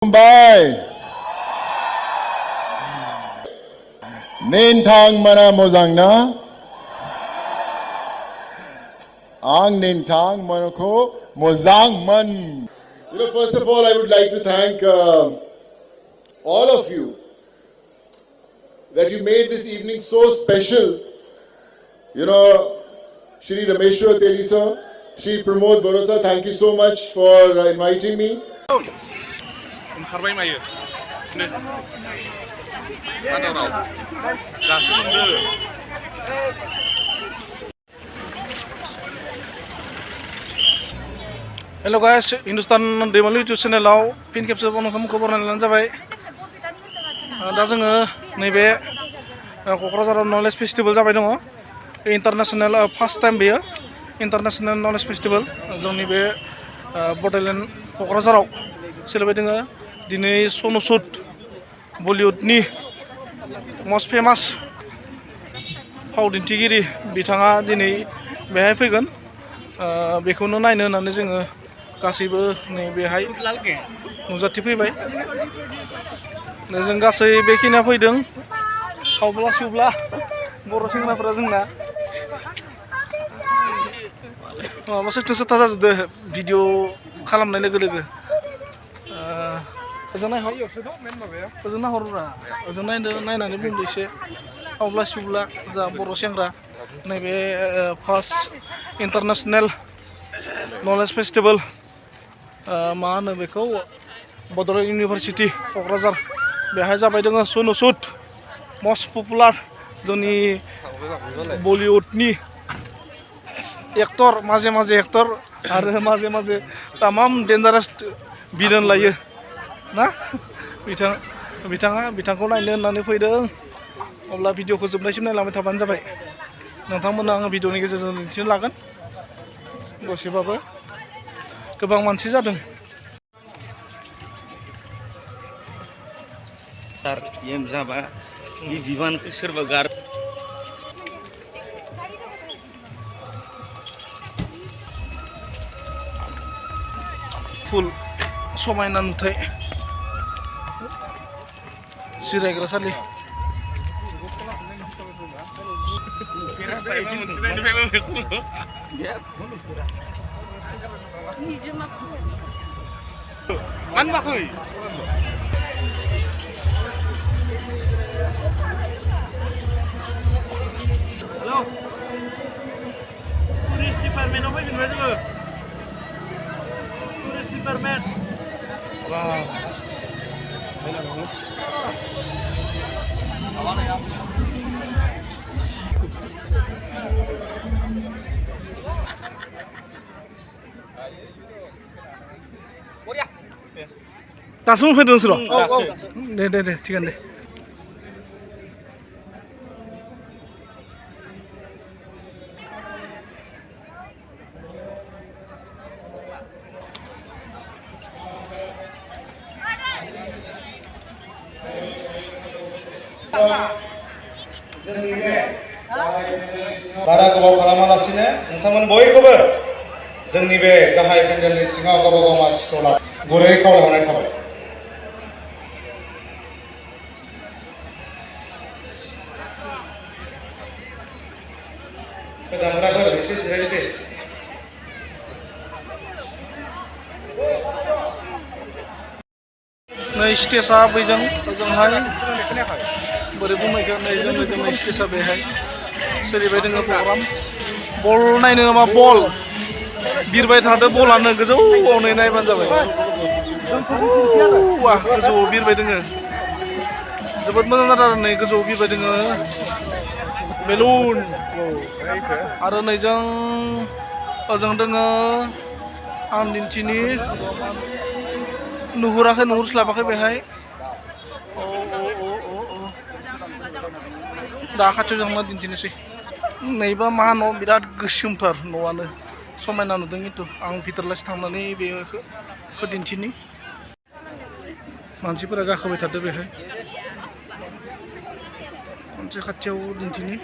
Mumbai Nintang mana mozangna Ang Nintang manako mozang man. First of all, I would like to thank all of you that you made this evening so special. Shri Rameshwar Teli sir, Shri Pramod Borosa, thank you so much for inviting me. Hello guys, Hindustan Demalu YouTube channel pin capture bonus खबर नायलानो जाबाय दा जोङो नैबे क'क्राझाराव knowledge festival जाबाय दङ international first time बेयो international knowledge festival जोंनि बे बड'लेण्ड क'क्राझाराव सोलिबाय दङ दिनै सनु सुद बलिउडनि मस्ट फेमास फाव दिन्थिगिरि बिथाङा दिनै बेहाय फैगोन बेखौनो नायनो होननानै जोङो गासैबो नै बेहाय नुजाथि फैबाय जों गासै बेखिनिया फैदों खावब्ला सिवब्ला बर' सेंग्राफोरा जोंना माबा सोरथो सोरथा जाजोबदो भिडिअ खालामनाय लोगो लोगो ओजों नाहरब्रा ओजों नायनानै बुंदो एसे खावब्ला सिवब्ला जा बर' सेंग्रा नैबे फार्स्ट इन्टारनेशनेल नलेज फेस्टिवल मा होनो बेखौ बड'लेण्ड इउनिभारसिटि क'क्राझार बेहाय जाबाय दङ सनु सुद मस्ट पपुलार जोंनि बलिउडनि एक्टर माजे माजे एक्टर आरो माजे माजे तमाम डेन्जारास भिलेन लायो ना बिथांखौ नायनो होननानै फैदों अब्ला भिडिअखौ जोबनायसिम नायलांबाय थाबानो जाबाय नोंथांमोननो आङो भिडिअनि गेजेरजों दिन्थिनो लागोन दसेबाबो गोबां मानसि जादों सार एम जाबा बे बिबानखौ सोरबा गार फुल समायना नुथाय जिरायग्रासालि Mana bakui? Halo. Turis di permen apa ini dulu? Turis di permen. Wow. Enak banget. Awalnya ya. दासो फैदों नोंसोर दे थिगानो दे बारा गोबाव खालामालासिनो नोंथांमोन बयखौबो जोंनि बे गाहाय पेन्डेलनि सिङाव गावबा गाव मासिखौ गुरै खावलायहरनाय थाबाय दामग्राफोर एसे जिरायदो दे नै स्टेजआ बैजों ओजोंहाय बोरै बुंनायखौ नै जोंनि स्टेजआ बेहाय सोलिबाय दङ प्रग्राम बल नायनो नामा बल बिरबाय थादो बलानो गोजौआव नै नायबानो जाबाय वाह गोजौआव बिरबाय दङ जोबोद मोजां जादों आरो नै गोजौआव बिरबाय दङ बेलुन आरो नैजों ओजों दङ आं दिन्थिनि नुहुरस्लाबाखै बेहाय दा खाथियाव थांना दिन्थिनोसै नैबा मा न' बिराद गोसोमथार न'आनो समायना नुदों खिन्थु आं भितरलासि थांनानै बेखौ दिन्थिनि मानसिफोरा गाखोबाय थादों बेहाय खनसे खाथियाव दिन्थिनि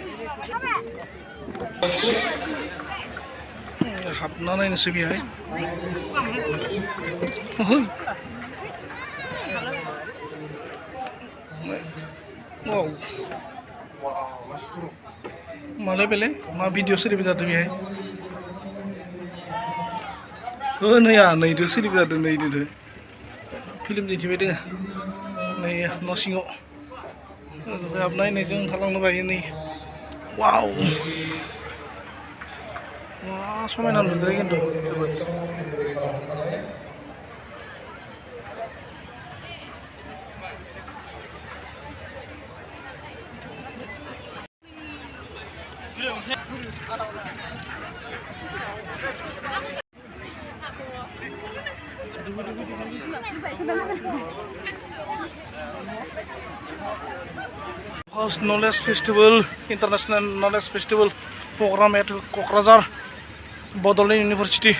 हाबना नायनोसै बेहाय Wow. Malah beli, ma video seri bisa tuh ya. Oh nih ya, nih itu seri bisa tuh nih itu. Film di TV deh. Nih ya, nosingo. Tapi apa nih jeng kalau nggak ini. Wow. Wah, समायना नुदों खिन्थु जोबोद First Knowledge Festival, International Knowledge Festival program at Kokrajhar, Bodoland University.